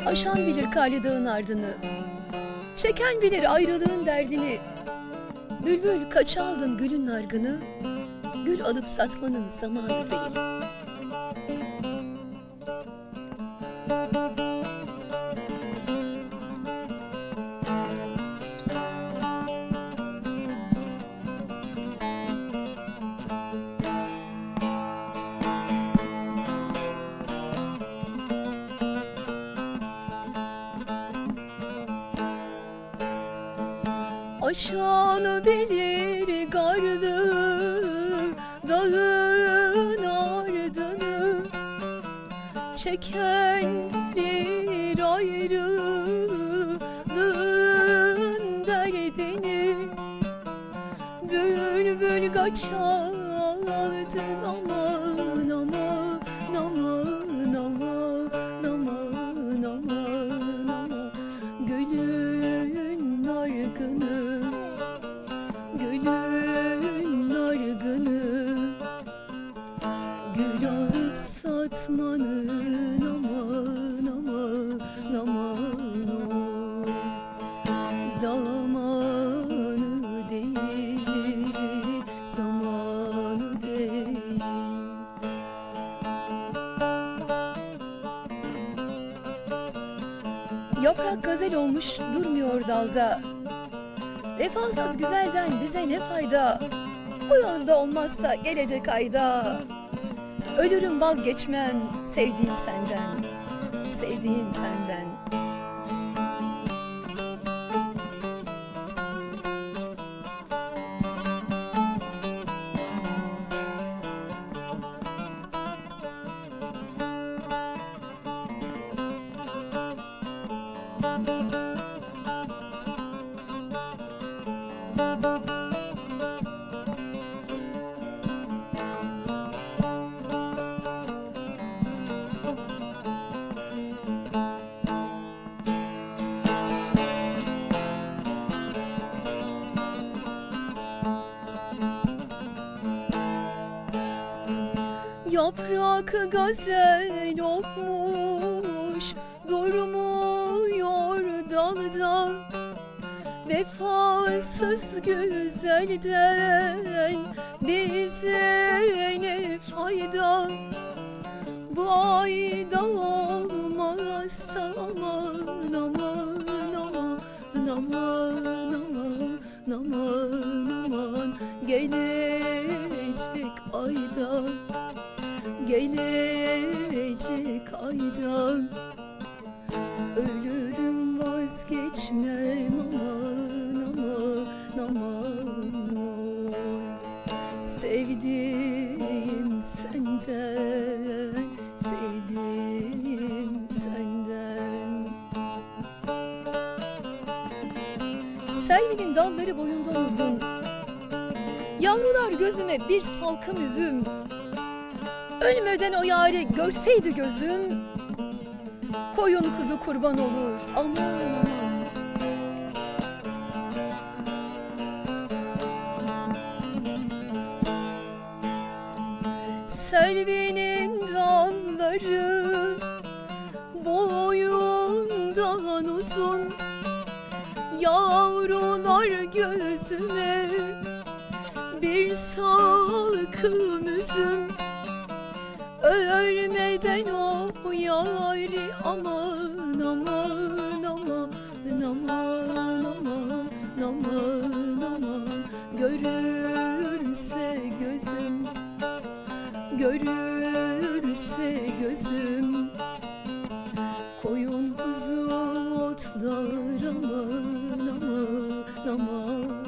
Aşan bilir Kali Dağın ardını, çeken bilir ayrılığın derdini. Bülbül kaç aldın gülün nargını, gül alıp satmanın zamanı değil. Aşan bilir garlı dağın ardını, çeken bilir ayrılığın derdini. Bülbül kaç aldın aman aman aman aman aman aman aman, gülün nargını, gülün nargını, gül alıp satmanın aman aman aman o zamanı değil, zamanı değil. Yaprak gazel olmuş durmuyor dalda, vefasız güzelden bize ne fayda? Bu yolda olmazsa gelecek ayda, ölürüm vazgeçmem sevdiğim senden, sevdiğim senden. Yaprak gazel olmuş durmuyor dalda, vefasız güzelden bize ne fayda? Bu ayda olmazsa aman aman aman aman aman aman aman, gelecek ayda, gelecek ayda ölürüm vazgeçmem aman aman aman oy. Sevdiğim senden, sevdiğim senden. Selvinin dalları boyundan uzun, yavrular gözüme bir salkım üzüm. Ölmeden o yâri görseydi gözüm, koyun kuzu kurban olur aman aman. Selvinin dalları boyundan uzun, yavrular gözüme bir salkım üzüm. Ölmeden o yâri aman aman aman aman aman aman aman, görürse gözüm, görürse gözüm, koyun kuzu otlar aman aman aman.